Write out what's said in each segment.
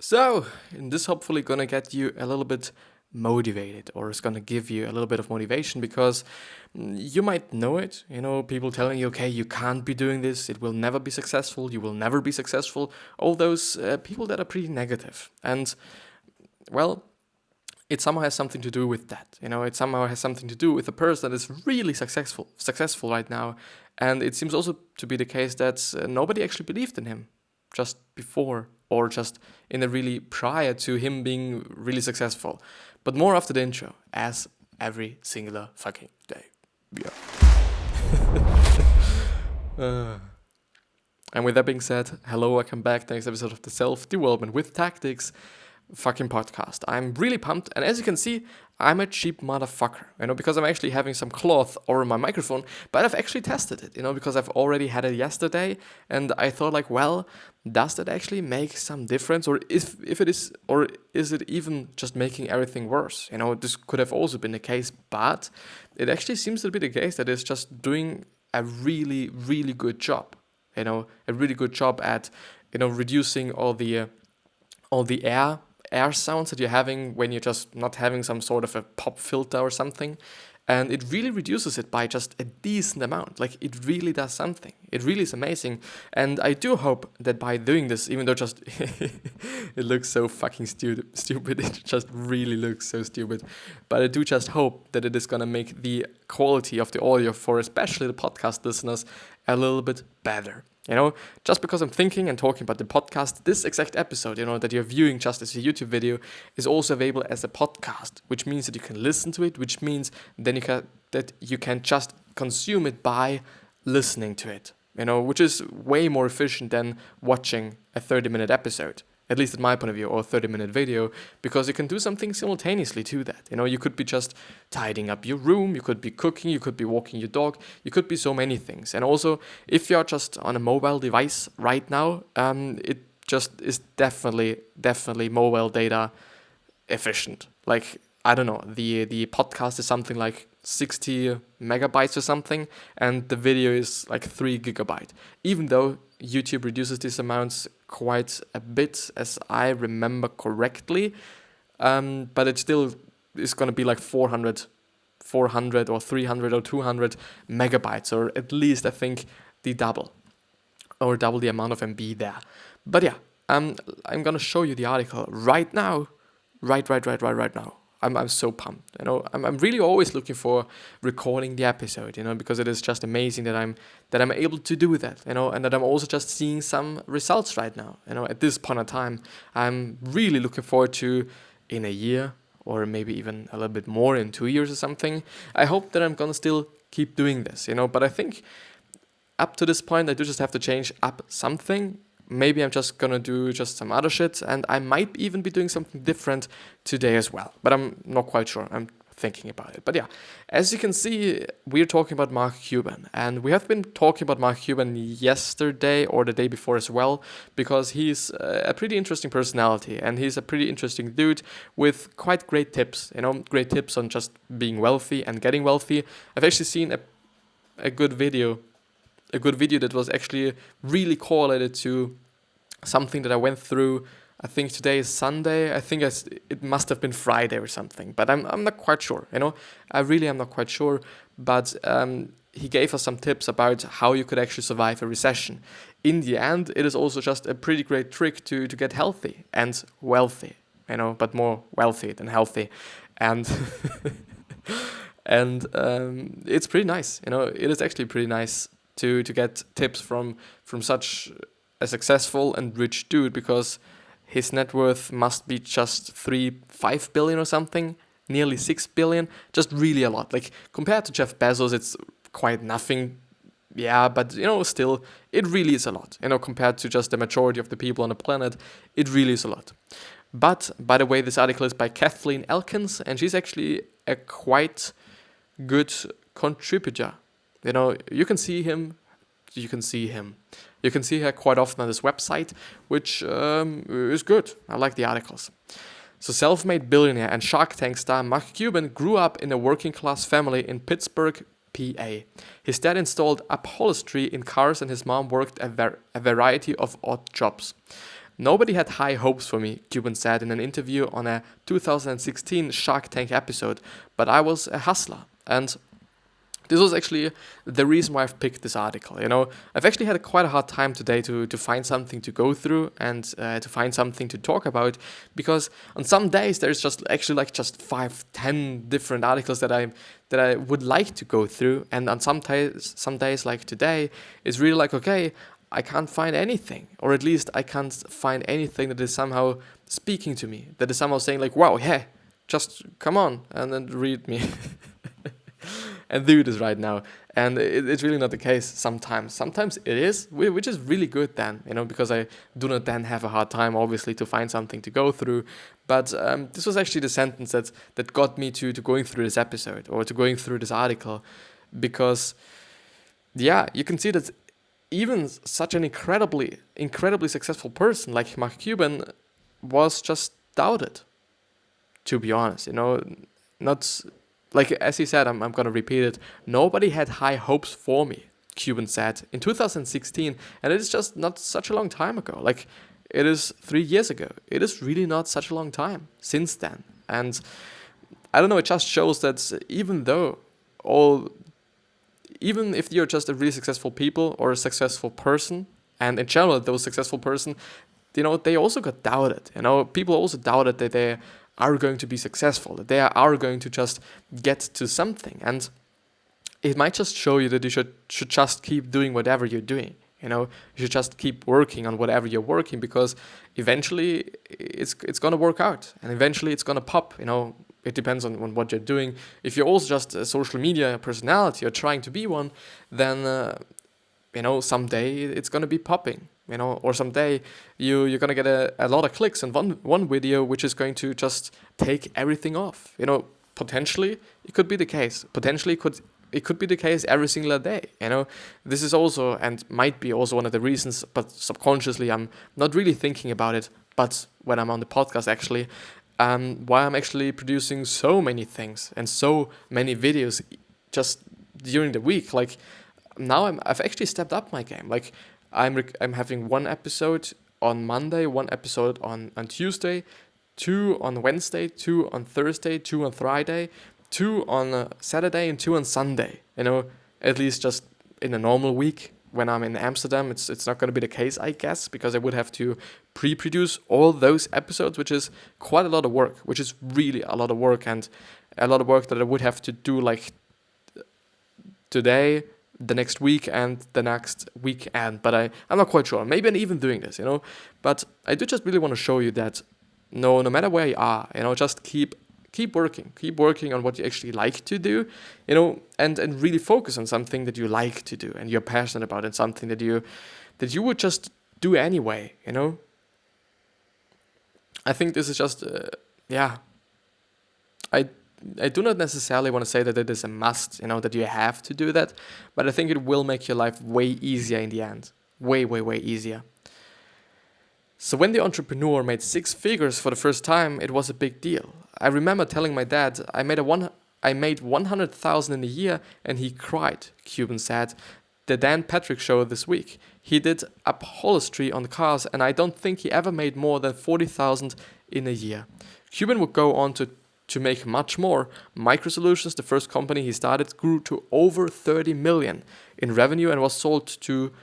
So, this hopefully gonna get you a little bit motivated, or it's gonna give you a little bit of motivation, because you might know it, people telling you, okay, you can't be doing this, it will never be successful, you will never be successful, all those people that are pretty negative. And, well, it somehow has something to do with that. It somehow has something to do with a person that is really successful right now. And it seems also to be the case that nobody actually believed in him just before, or just in a really prior to him being really successful. But more after the intro, as every singular fucking day. Yeah. And with that being said, hello, welcome back to the next episode of the Self-Development with Tactics fucking podcast. I'm really pumped, and as you can see, I'm a cheap motherfucker, because I'm actually having some cloth over my microphone, but I've actually tested it, because I've already had it yesterday, and I thought like, well, does that actually make some difference, or if it is, or is it even just making everything worse? This could have also been the case, but it actually seems to be the case that it's just doing a really, really good job, a really good job at, reducing all the air sounds that you're having when you're just not having some sort of a pop filter or something. And it really reduces it by just a decent amount. Like, it really does something. It really is amazing. And I do hope that by doing this, even though just it looks so fucking stupid, it just really looks so stupid. But I do just hope that it is going to make the quality of the audio for especially the podcast listeners a little bit better. Just because I'm thinking and talking about the podcast, this exact episode, that you're viewing just as a YouTube video is also available as a podcast, which means that you can listen to it, which means then you can just consume it by listening to it, which is way more efficient than watching a 30-minute episode. At least in my point of view, or a 30-minute video, because you can do something simultaneously to that. You could be just tidying up your room, you could be cooking, you could be walking your dog, you could be so many things. And also, if you're just on a mobile device right now, it just is definitely mobile data efficient. Like, I don't know, the podcast is something like 60 megabytes or something, and the video is like 3 gigabyte. Even though YouTube reduces these amounts quite a bit, as I remember correctly, but it still is going to be like 400 or 300 or 200 megabytes, or at least I think double the amount of MB there. But yeah, I'm going to show you the article right now, right now. I'm so pumped, I'm really always looking for recording the episode, because it is just amazing that I'm able to do that, and that I'm also just seeing some results right now, at this point in time. I'm really looking forward to, in a year, or maybe even a little bit more, in 2 years or something, I hope that I'm gonna still keep doing this, but I think up to this point I do just have to change up something. Maybe I'm just gonna do just some other shit, and I might even be doing something different today as well. But I'm not quite sure. I'm thinking about it. But yeah, as you can see, we're talking about Mark Cuban. And we have been talking about Mark Cuban yesterday or the day before as well, because he's a pretty interesting personality, and he's a pretty interesting dude with quite great tips, great tips on just being wealthy and getting wealthy. I've actually seen a good video that was actually really correlated to something that I went through. I think today is Sunday. I think it must have been Friday or something, but I'm not quite sure. I really am not quite sure. But he gave us some tips about how you could actually survive a recession. In the end, it is also just a pretty great trick to get healthy and wealthy. But more wealthy than healthy, and. And it's pretty nice. It is actually pretty nice to get tips from such a successful and rich dude, because his net worth must be just 5 billion or something, nearly 6 billion, just really a lot. Like, compared to Jeff Bezos, it's quite nothing. Yeah, but still, it really is a lot. Compared to just the majority of the people on the planet, it really is a lot. But by the way, this article is by Kathleen Elkins, and she's actually a quite good contributor. You can see her quite often on this website, which is good. I like the articles. So, self-made billionaire and Shark Tank star Mark Cuban grew up in a working-class family in Pittsburgh, PA. His dad installed upholstery in cars, and his mom worked a variety of odd jobs. Nobody had high hopes for me, Cuban said in an interview on a 2016 Shark Tank episode, but I was a hustler. And this was actually the reason why I've picked this article. I've actually had quite a hard time today to find something to go through and to find something to talk about, because on some days there's just actually like just 5-10 different articles that I would like to go through, and on some days like today it's really like, okay, I can't find anything, or at least I can't find anything that is somehow speaking to me, that is somehow saying like, wow, yeah, just come on and then read me. And do this right now. And it's really not the case sometimes. Sometimes it is, which is really good then, because I do not then have a hard time, obviously, to find something to go through. But this was actually the sentence that got me to going through this episode, or to going through this article, because, yeah, you can see that even such an incredibly successful person like Mark Cuban was just doubted, to be honest, not... Like, as he said, I'm going to repeat it, nobody had high hopes for me, Cuban said in 2016, and it is just not such a long time ago. Like, it is 3 years ago. It is really not such a long time since then. And I don't know, it just shows that even if you're just a really successful people or a successful person, and in general, those successful person, they also got doubted. People also doubted that they are going to be successful, that they are going to just get to something. And it might just show you that you should just keep doing whatever you're doing. You should just keep working on whatever you're working, because eventually it's going to work out, and eventually it's going to pop. It depends on what you're doing. If you're also just a social media personality or trying to be one, then someday it's going to be popping. Or someday you're going to get a lot of clicks on one video, which is going to just take everything off. Potentially it could be the case. Potentially it could be the case every single day. This is also, and might be also, one of the reasons, but subconsciously I'm not really thinking about it, but when I'm on the podcast actually, why I'm actually producing so many things and so many videos just during the week. Like, now I've actually stepped up my game. Like, I'm having one episode on Monday, one episode on Tuesday, 2 on Wednesday, 2 on Thursday, 2 on Friday, 2 on Saturday, and 2 on Sunday. At least just in a normal week. When I'm in Amsterdam, it's not going to be the case, I guess, because I would have to pre-produce all those episodes, which is quite a lot of work, which is really a lot of work, and a lot of work that I would have to do like today, the next week, and the next weekend. But I'm not quite sure. Maybe I'm even doing this, But I do just really want to show you that no matter where you are, just keep working on what you actually like to do, and really focus on something that you like to do and you're passionate about, and something that you would just do anyway, I think this is just, I do not necessarily want to say that it is a must, that you have to do that, but I think it will make your life way easier in the end. Way, way, way easier. So when the entrepreneur made 6 figures for the first time, it was a big deal. I remember telling my dad, I made 100,000 in a year, and he cried, Cuban said. The Dan Patrick Show this week. He did upholstery on cars, and I don't think he ever made more than 40,000 in a year. Cuban would go on to make much more. Micro Solutions, the first company he started, grew to over 30 million in revenue and was sold to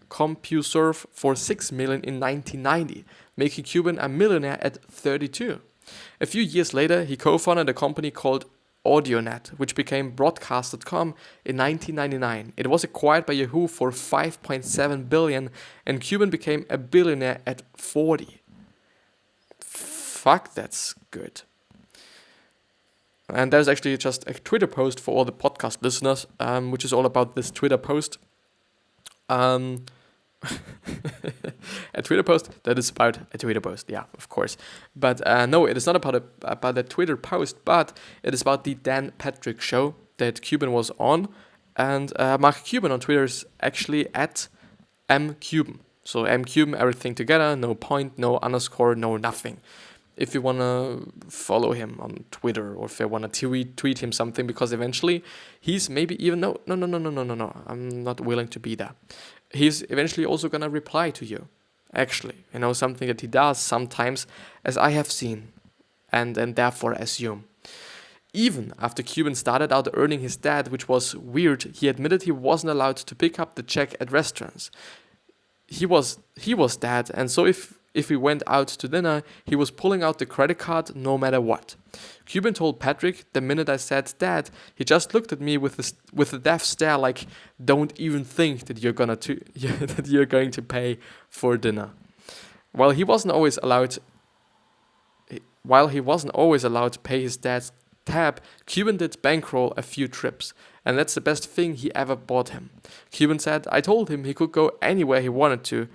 CompuServe for 6 million in 1990, making Cuban a millionaire at 32. A few years later, he co-founded a company called AudioNet, which became Broadcast.com in 1999. It was acquired by Yahoo for 5.7 billion, and Cuban became a billionaire at 40. Fuck, that's good. And there's actually just a Twitter post for all the podcast listeners, which is all about this Twitter post. A Twitter post that is about a Twitter post, yeah, of course. But no, it is not about a Twitter post, but it is about the Dan Patrick Show that Cuban was on. And Mark Cuban on Twitter is actually at mcuban. So mcuban, everything together, no point, no underscore, no nothing. If you want to follow him on Twitter, or if you want to tweet him something, because eventually he's maybe even, no, I'm not willing to be there. He's eventually also going to reply to you. actually. Something that he does sometimes, as I have seen, and therefore assume. Even after Cuban started out earning his dad, which was weird, he admitted he wasn't allowed to pick up the check at restaurants. He was dad, and so if we went out to dinner, he was pulling out the credit card no matter what. Cuban told Patrick the minute I said dad, he just looked at me with a death stare, like, don't even think that you're that you're going to pay for dinner. While he wasn't always allowed to pay his dad's tab, Cuban did bankroll a few trips, and that's the best thing he ever bought him. Cuban said, I told him he could go anywhere he wanted to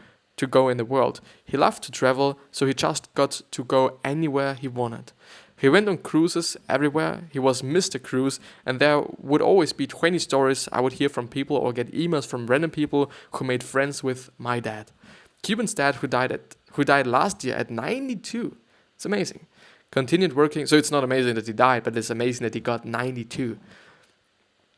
go in the world. He loved to travel, so he just got to go anywhere he wanted. He went on cruises everywhere. He was Mr. Cruise, and there would always be 20 stories I would hear from people or get emails from random people who made friends with my dad. Cuban's dad, who died last year at 92. It's amazing. Continued working, so it's not amazing that he died, but it's amazing that he got 92.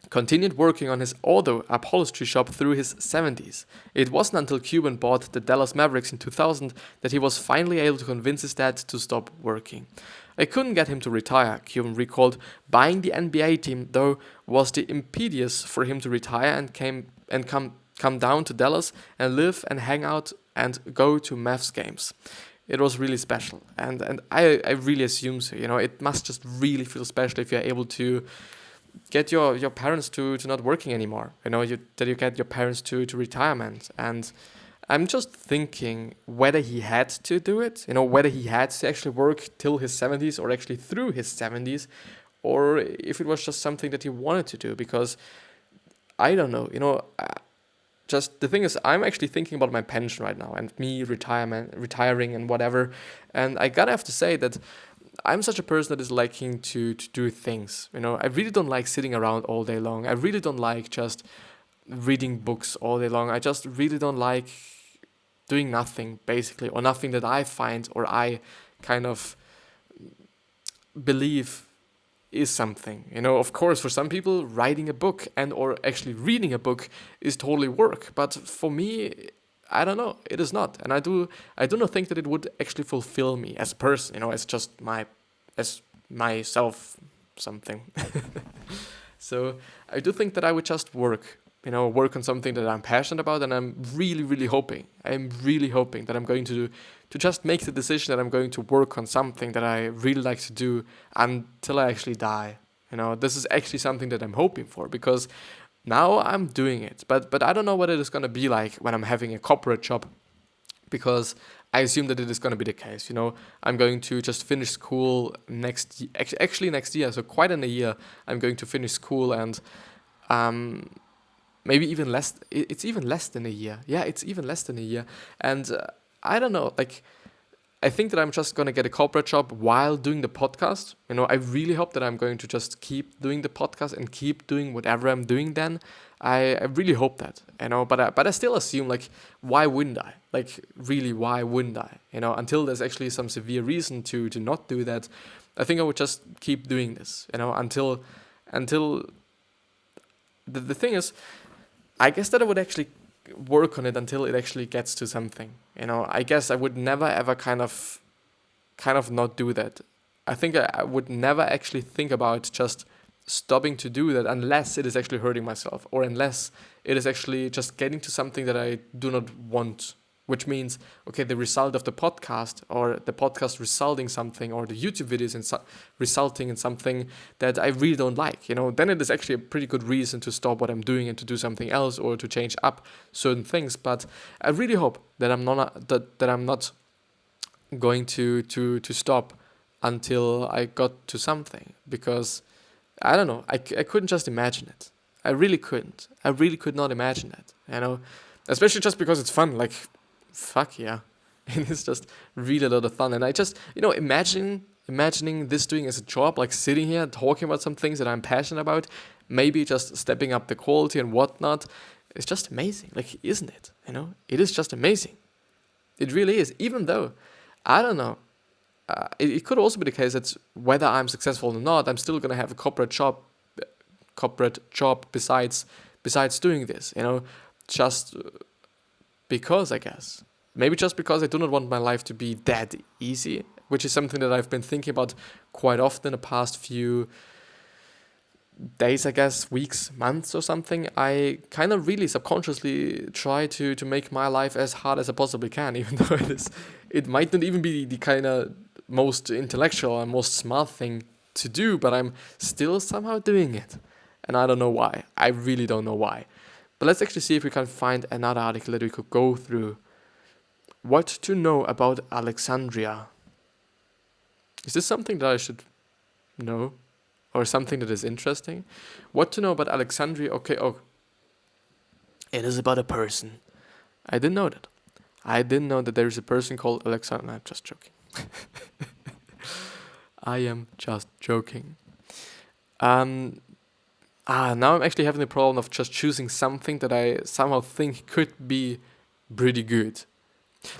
Continued working on his auto upholstery shop through his 70s. It wasn't until Cuban bought the Dallas Mavericks in 2000 that he was finally able to convince his dad to stop working. I couldn't get him to retire, Cuban recalled. Buying the NBA team, though, was the impetus for him to retire and come down to Dallas and live and hang out and go to Mavs games. It was really special, and I really assume so. It must just really feel special if you're able to get your parents to not working anymore. That you get your parents to retirement. And I'm just thinking whether he had to do it, whether he had to actually work till his 70s or actually through his 70s, or if it was just something that he wanted to do, because I don't know, just the thing is, I'm actually thinking about my pension right now and me retiring and whatever. And I gotta have to say that I'm such a person that is liking to do things. I really don't like sitting around all day long. I really don't like just reading books all day long. I just really don't like doing nothing, basically, or nothing that I find or I kind of believe is something. Of course, for some people, writing a book and or actually reading a book is totally work. But for me, I don't know, it is not. And I do not think that it would actually fulfill me as a person, as just as myself something. So I do think that I would just work on something that I'm passionate about, and I'm really hoping that I'm going to just make the decision that I'm going to work on something that I really like to do until I actually die. This is actually something that I'm hoping for, because now I'm doing it, but I don't know what it is going to be like when I'm having a corporate job, because I assume that it is going to be the case. I'm going to just finish school next year, so quite in a year, I'm going to finish school, and maybe even less. It's even less than a year. Yeah, it's even less than a year. And I don't know, I think that I'm just going to get a corporate job while doing the podcast. I really hope that I'm going to just keep doing the podcast and keep doing whatever I'm doing then. I really hope that, but I still assume, why wouldn't I? Really, why wouldn't I? Until there's actually some severe reason to not do that, I think I would just keep doing this, until the thing is, I guess that I would actually work on it until it actually gets to something. I guess I would never ever kind of not do that. I think I would never actually think about just stopping to do that unless it is actually hurting myself, or unless it is actually just getting to something that I do not want, which means, okay, the result of the podcast, or the podcast resulting something, or the YouTube videos resulting in something that I really don't like, then it is actually a pretty good reason to stop what I'm doing and to do something else, or to change up certain things. But I really hope that I'm not going to stop until I got to something, because I don't know, I couldn't just imagine it. I really couldn't. I really could not imagine that, especially just because it's fun. Fuck yeah. It is just really a lot of fun. And I just, imagining this doing as a job, sitting here talking about some things that I'm passionate about, maybe just stepping up the quality and whatnot, it's just amazing. Isn't it? It is just amazing. It really is. Even though, I don't know, it could also be the case that whether I'm successful or not, I'm still going to have a corporate job besides doing this, just because, I guess. Maybe just because I do not want my life to be that easy, which is something that I've been thinking about quite often the past few days, I guess, weeks, months or something. I kind of really subconsciously try to make my life as hard as I possibly can, even though it might not even be the kind of most intellectual and most smart thing to do, but I'm still somehow doing it. And I don't know why. I really don't know why. But let's actually see if we can find another article that we could go through. What to know about Alexandria? Is this something that I should know? Or something that is interesting? What to know about Alexandria? Okay, it is about a person. I didn't know that. I didn't know that there is a person called Alexandria. No, I'm just joking. I am just joking. Now I'm actually having the problem of just choosing something that I somehow think could be pretty good.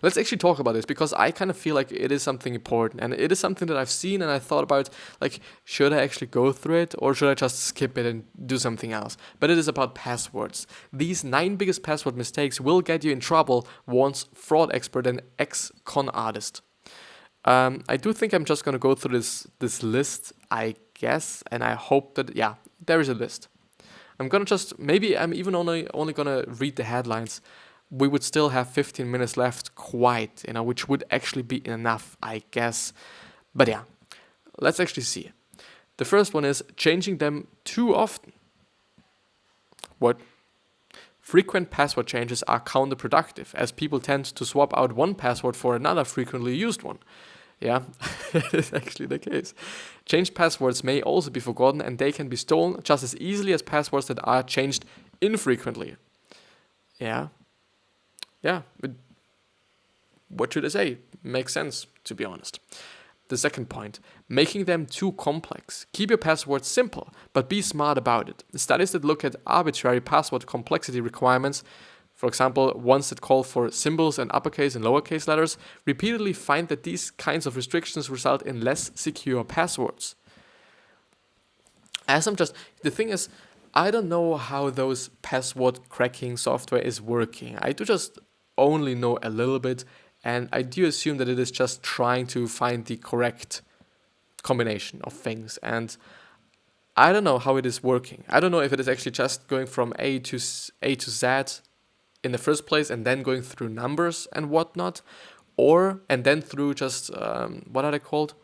Let's actually talk about this, because I kind of feel like it is something important, and it is something that I've seen and I thought about, like, should I actually go through it or should I just skip it and do something else? But it is about passwords. These 9 biggest password mistakes will get you in trouble, warns fraud expert and ex-con artist. I do think I'm just going to go through this list, I guess, and I hope that, yeah, there is a list. I'm going to just, maybe I'm even only going to read the headlines. We would still have 15 minutes left, which would actually be enough, I guess. But yeah, let's actually see. The first one is changing them too often. What? Frequent password changes are counterproductive, as people tend to swap out one password for another frequently used one. Yeah, that is actually the case. Changed passwords may also be forgotten, and they can be stolen just as easily as passwords that are changed infrequently. Yeah. What should I say? Makes sense, to be honest. The second point, making them too complex. Keep your passwords simple, but be smart about it. Studies that look at arbitrary password complexity requirements, for example, ones that call for symbols and uppercase and lowercase letters, repeatedly find that these kinds of restrictions result in less secure passwords. The thing is, I don't know how those password cracking software is working. I do just only know a little bit, and I do assume that it is just trying to find the correct combination of things, and I don't know how it is working. I don't know if it is actually just going from A to Z in the first place and then going through numbers and whatnot, and then through just what are they called?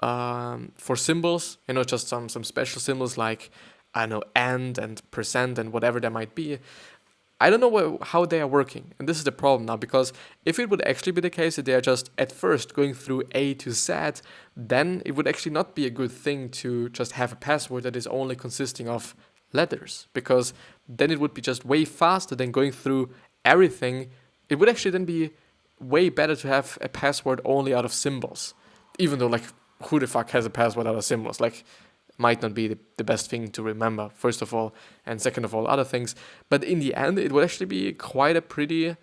For symbols, just some special symbols like, I don't know, and percent and whatever there might be. I don't know how they are working, and this is the problem now, because if it would actually be the case that they are just at first going through A to Z, then it would actually not be a good thing to just have a password that is only consisting of letters, because then it would be just way faster than going through everything. It would actually then be way better to have a password only out of symbols, even though, like, who the fuck has a password out of symbols? Like, might not be the best thing to remember, first of all, and second of all, other things. But in the end, it would actually be quite a pretty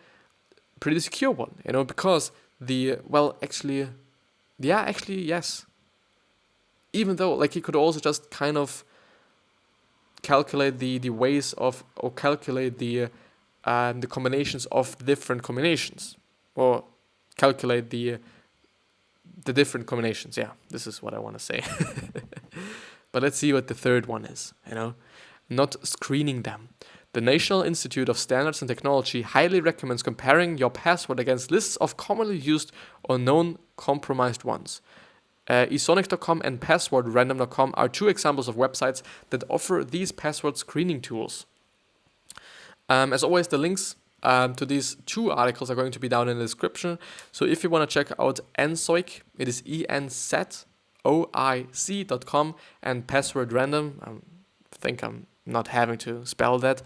secure one, because yes. Even though, like, you could also just kind of calculate the ways of, or calculate the combinations of different combinations, or calculate the different combinations. Yeah, this is what I want to say. But let's see what the third one is, not screening them. The National Institute of Standards and Technology highly recommends comparing your password against lists of commonly used or known compromised ones. Esonic.com and passwordrandom.com are 2 examples of websites that offer these password screening tools. As always, the links to these 2 articles are going to be down in the description. So if you want to check out Ensoic, it is enzoic.com, and password random. I think I'm not having to spell that.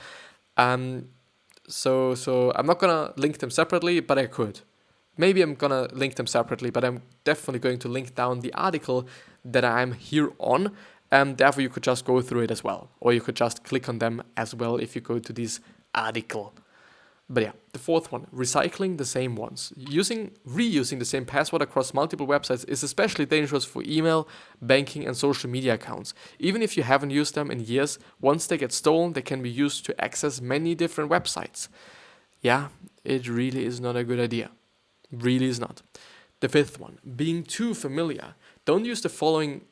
So I'm not gonna link them separately, but I could. Maybe I'm gonna link them separately, but I'm definitely going to link down the article that I'm here on. And therefore you could just go through it as well, or you could just click on them as well if you go to this article. But yeah, the fourth one, recycling the same ones. Reusing the same password across multiple websites is especially dangerous for email, banking, and social media accounts. Even if you haven't used them in years, once they get stolen, they can be used to access many different websites. Yeah, it really is not a good idea. Really is not. The fifth one, being too familiar. Don't use the following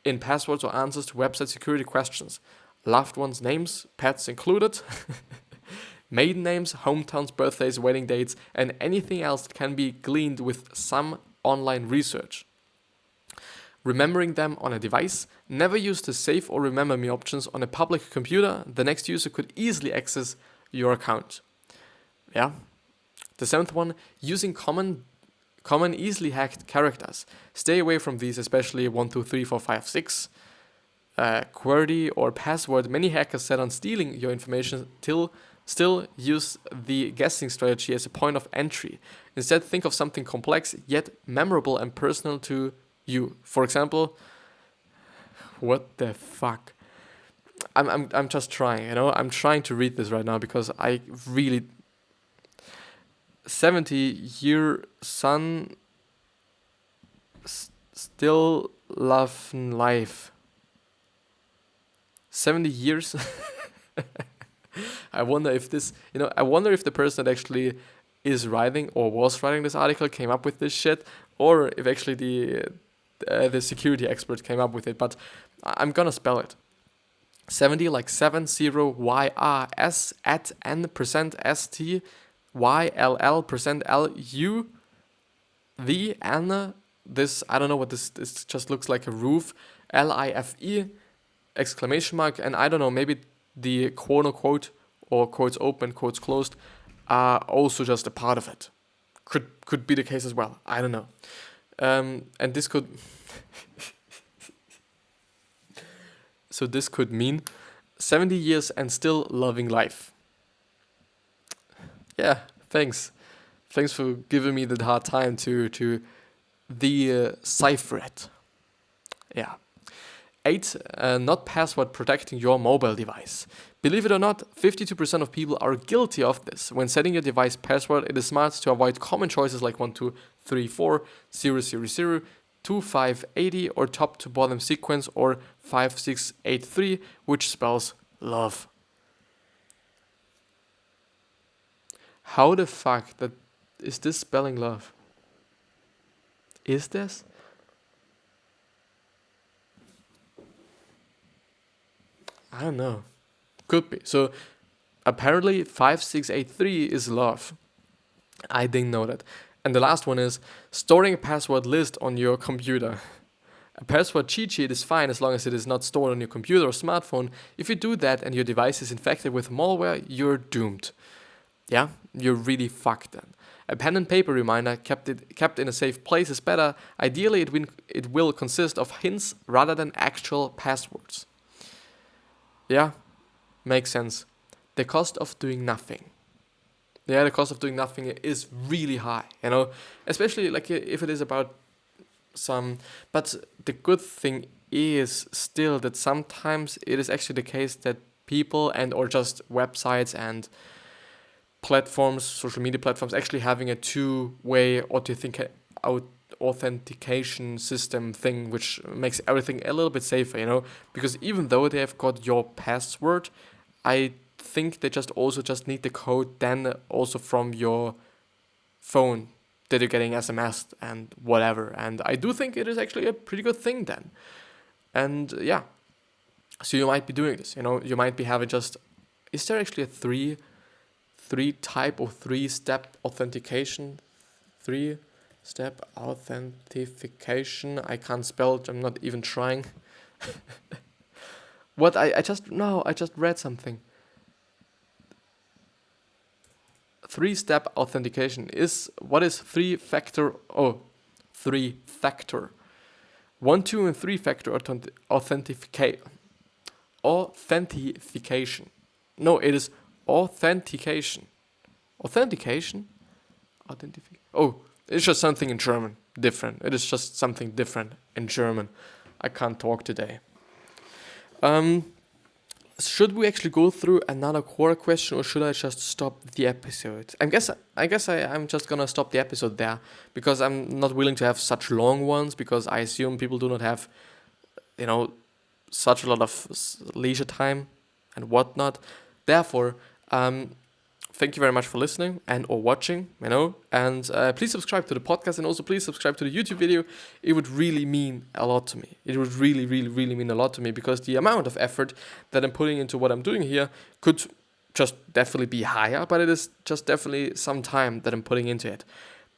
in passwords or answers to website security questions. Loved ones' names, pets included, maiden names, hometowns, birthdays, wedding dates, and anything else that can be gleaned with some online research. Remembering them on a device. Never use the save or remember me options on a public computer. The next user could easily access your account. Yeah. The seventh one, using common easily hacked characters. Stay away from these, especially 1, 2, 3, 4, 5, 6. QWERTY or password. Many hackers set on stealing your information still use the guessing strategy as a point of entry. Instead, think of something complex yet memorable and personal to you. For example, what the fuck? I'm just trying, I'm trying to read this right now because I really 70-year son still loving life. 70 years. I wonder if this, I wonder if the person that actually is writing or was writing this article came up with this shit, or if actually the security expert came up with it. But I'm gonna spell it. 70 like 70YRS at n%st YLL%LU the N, this, I don't know what this just looks like, a roof, LIFE exclamation mark, and I don't know, maybe the quote unquote or quotes open, quotes closed are also just a part of it. Could be the case as well. I don't know. And this could so this could mean 70 years and still loving life. Yeah, thanks. Thanks for giving me the hard time to decipher it. Yeah. 8. Not password protecting your mobile device. Believe it or not, 52% of people are guilty of this. When setting your device password, it is smart to avoid common choices like 1234 000 2580 or top to bottom sequence or 5683, which spells love. How the fuck that is this spelling love? Is this? I don't know. Could be. So apparently 5683 is love. I didn't know that. And the last one is storing a password list on your computer. A password cheat sheet is fine as long as it is not stored on your computer or smartphone. If you do that and your device is infected with malware, you're doomed. Yeah, you're really fucked then. A pen and paper reminder kept in a safe place is better. Ideally, it will consist of hints rather than actual passwords. Yeah, makes sense. The cost of doing nothing. Yeah, the cost of doing nothing is really high, especially like if it is about some. But the good thing is still that sometimes it is actually the case that people and or just websites and platforms, social media platforms, actually having a two-way authentication system thing, which makes everything a little bit safer, because even though they have got your password, I think they just need the code then also from your phone that you're getting SMS'd and whatever. And I do think it is actually a pretty good thing then. And yeah, so you might be doing this, you might be having is there actually a three-step authentication? 3-step authentication. I can't spell it. I'm not even trying. What? I just read something. 3-step authentication is, what is 3-factor? Oh, 3-factor. 1, 2, and 3-factor authentication. No, it is authentication. Authentication? Oh, it's just something in German. Different. It is just something different in German. I can't talk today. Should we actually go through another core question, or should I just stop the episode? I guess I'm just gonna stop the episode there, because I'm not willing to have such long ones, because I assume people do not have, such a lot of leisure time and whatnot. Therefore, thank you very much for listening and or watching, and please subscribe to the podcast, and also please subscribe to the YouTube video. It would really mean a lot to me. It would really, really, really mean a lot to me, because the amount of effort that I'm putting into what I'm doing here could just definitely be higher, but it is just definitely some time that I'm putting into it.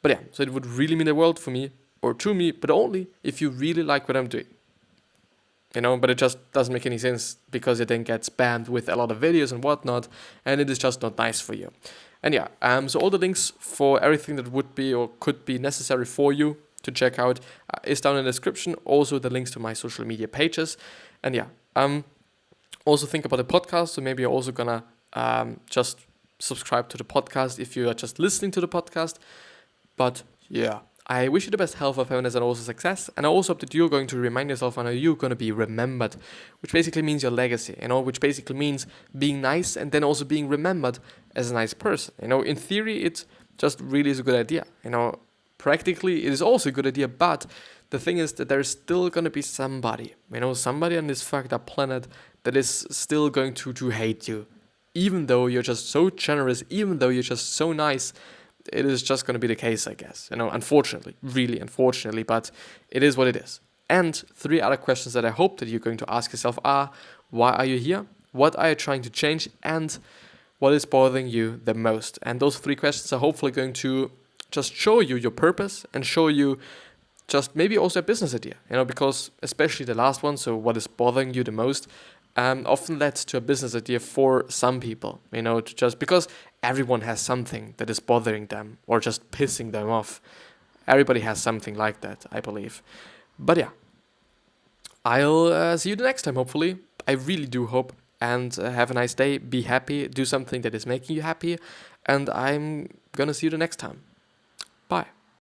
But yeah, so it would really mean the world for me, or to me, but only if you really like what I'm doing. But it just doesn't make any sense, because it then gets spammed with a lot of videos and whatnot, and it is just not nice for you. And yeah, so all the links for everything that would be or could be necessary for you to check out is down in the description. Also the links to my social media pages. And yeah, also think about the podcast. So maybe you're also gonna just subscribe to the podcast if you are just listening to the podcast. But yeah, I wish you the best health, of happiness, and also success. And I also hope that you're going to remind yourself on how you're going to be remembered, which basically means your legacy, which basically means being nice and then also being remembered as a nice person. In theory, it just really is a good idea. Practically, it is also a good idea, but the thing is that there's still going to be somebody, somebody on this fucked up planet that is still going to hate you. Even though you're just so generous, even though you're just so nice, it is just going to be the case, I guess. Unfortunately, really unfortunately, but it is what it is. And 3 other questions that I hope that you're going to ask yourself are: why are you here? What are you trying to change? And what is bothering you the most? And those 3 questions are hopefully going to just show you your purpose and show you just maybe also a business idea, because especially the last one, so what is bothering you the most, often led to a business idea for some people, just because everyone has something that is bothering them or just pissing them off. Everybody has something like that, I believe. But yeah, I'll see you the next time, hopefully. I really do hope. And have a nice day. Be happy. Do something that is making you happy. And I'm gonna see you the next time. Bye.